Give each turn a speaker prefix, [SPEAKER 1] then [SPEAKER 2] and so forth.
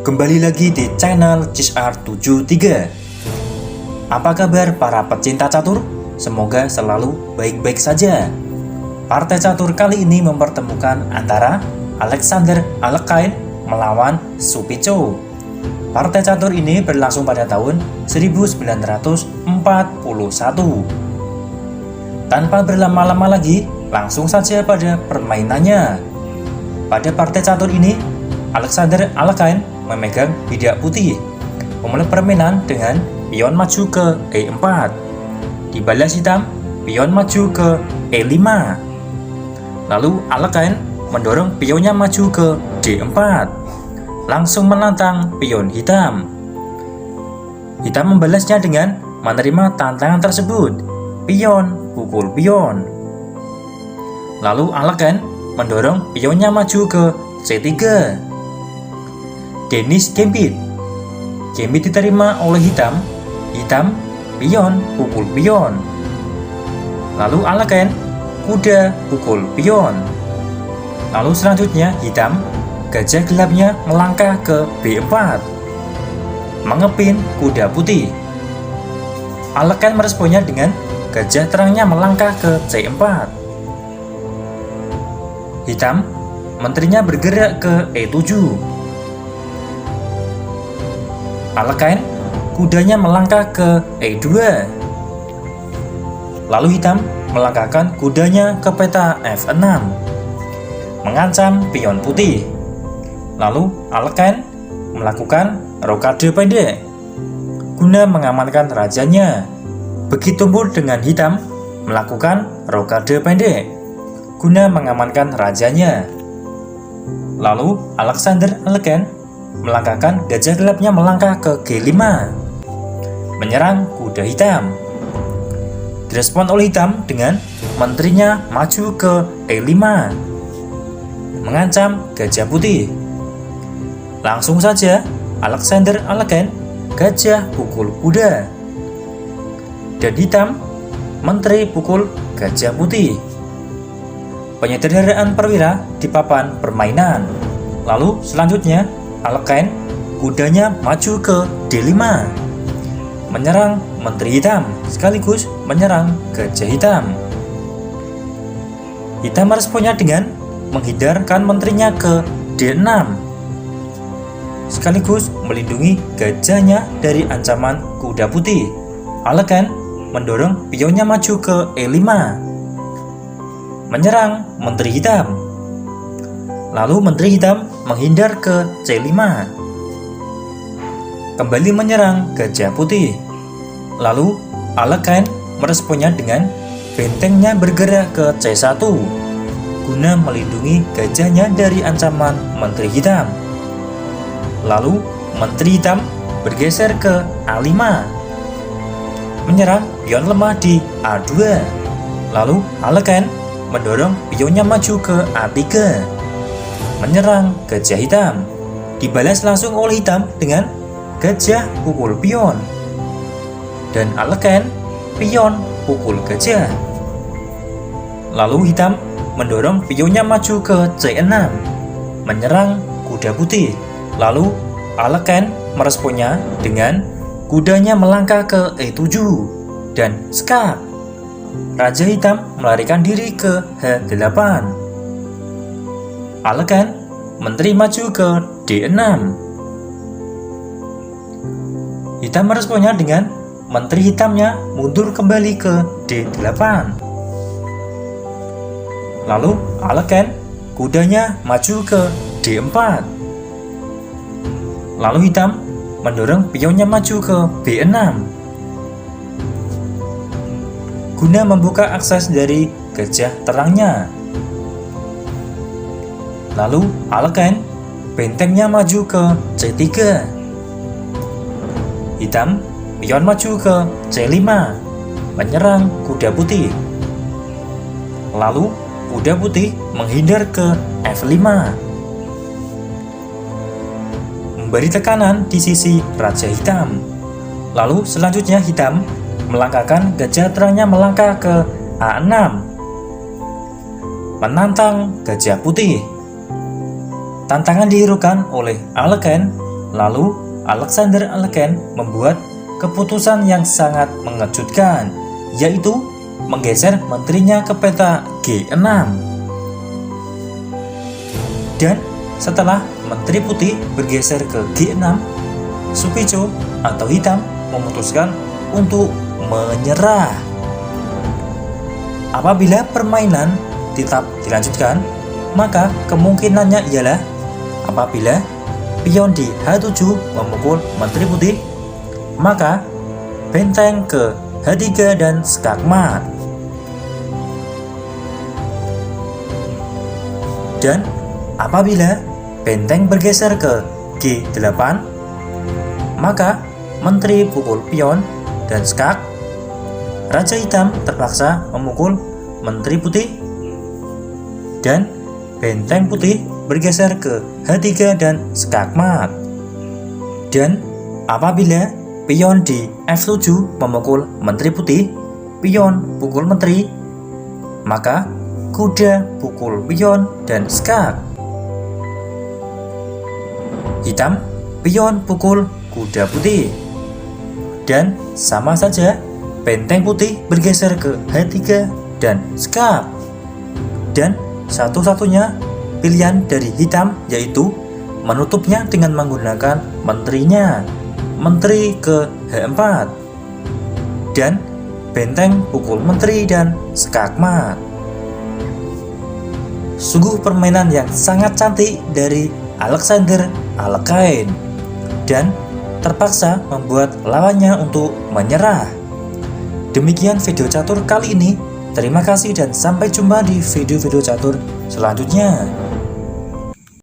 [SPEAKER 1] Kembali lagi di channel CISR73. Apa kabar para pecinta catur? Semoga selalu baik-baik saja. Partai catur kali ini mempertemukan antara Alexander Alekhine melawan Supicho. Partai catur ini berlangsung pada tahun 1941. Tanpa berlama-lama lagi, langsung saja pada permainannya. Pada partai catur ini, Alexander Alekhine memegang bidak putih, memulai permainan dengan pion maju ke E4. Dibalas hitam, pion maju ke E5. Lalu Alekhine mendorong pionnya maju ke D4, langsung menantang pion hitam. Hitam membalasnya dengan menerima tantangan tersebut, pion pukul pion. Lalu Alekhine mendorong pionnya maju ke C3. Danish Gambit. Gambit diterima oleh hitam, pion pukul pion. Lalu Alekhine, kuda pukul pion. Lalu selanjutnya hitam, gajah gelapnya melangkah ke B4, mengepin kuda putih. Alekhine meresponnya dengan gajah terangnya melangkah ke C4. Hitam, menterinya bergerak ke E7. Alekhine, kudanya melangkah ke E2. Lalu hitam melangkahkan kudanya ke peta F6, mengancam pion putih. Lalu Alekhine melakukan rokade pendek guna mengamankan rajanya. Begitu pun dengan hitam melakukan rokade pendek guna mengamankan rajanya. Lalu Alexander Alekhine melangkahkan gajah gelapnya melangkah ke G5, menyerang kuda hitam. Direspon oleh hitam dengan menterinya maju ke E5, mengancam gajah putih. Langsung saja Alexander Alekhine gajah pukul kuda, dan hitam menteri pukul gajah putih. Penyederhanaan perwira di papan permainan. Lalu selanjutnya Alekhine kudanya maju ke D5, menyerang menteri hitam sekaligus menyerang gajah hitam. Hitam meresponnya dengan menghindarkan menterinya ke D6, sekaligus melindungi gajahnya dari ancaman kuda putih. Alekhine mendorong pionnya maju ke E5, menyerang menteri hitam. Lalu menteri hitam menghindar ke C5, kembali menyerang gajah putih. Lalu Alekhine meresponnya dengan bentengnya bergerak ke C1 guna melindungi gajahnya dari ancaman menteri hitam. Lalu menteri hitam bergeser ke A5, menyerang pion lemah di A2. Lalu Alekhine mendorong pionnya maju ke A3, menyerang gajah hitam. Dibalas langsung oleh hitam dengan gajah pukul pion, dan Alekhine pion pukul gajah. Lalu hitam mendorong pionnya maju ke C6, menyerang kuda putih. Lalu Alekhine meresponnya dengan kudanya melangkah ke E7 dan skak. Raja hitam melarikan diri ke H8. Alekhine menteri maju ke D6. Hitam meresponnya dengan menteri hitamnya mundur kembali ke D8. Lalu Alekhine kudanya maju ke D4. Lalu hitam mendorong pionnya maju ke B6 guna membuka akses dari gajah terangnya. Lalu Alekhine bentengnya maju ke C3. Hitam pion maju ke C5, menyerang kuda putih. Lalu kuda putih menghindar ke F5, memberi tekanan di sisi raja hitam. Lalu selanjutnya hitam melangkahkan gajah terangnya melangkah ke A6, menantang gajah putih. Tantangan dihiraukan oleh Alekhine Lalu Alexander Aleksander membuat keputusan yang sangat mengejutkan, yaitu menggeser menterinya ke peta G6. Dan setelah Menteri Putih bergeser ke G6, Supijo atau Hitam memutuskan untuk menyerah. Apabila permainan tetap dilanjutkan, maka kemungkinannya ialah apabila pion di H7 memukul Menteri Putih, maka benteng ke H3 dan skakmat. Dan apabila benteng bergeser ke G8, maka Menteri pukul pion dan skak. Raja Hitam terpaksa memukul Menteri Putih dan benteng putih bergeser ke H3 dan skakmat. Dan apabila pion di F7 memukul Menteri Putih, pion pukul Menteri, maka kuda pukul pion dan skak. Hitam pion pukul kuda putih. Dan sama saja, benteng putih bergeser ke H3 dan skak. Dan satu-satunya pilihan dari Hitam yaitu menutupnya dengan menggunakan menterinya, Menteri ke H4. Dan benteng pukul Menteri dan skakmat. Sungguh permainan yang sangat cantik dari Alexander Aleksander, dan terpaksa membuat lawannya untuk menyerah. Demikian video catur kali ini. Terima kasih dan sampai jumpa di video-video catur selanjutnya.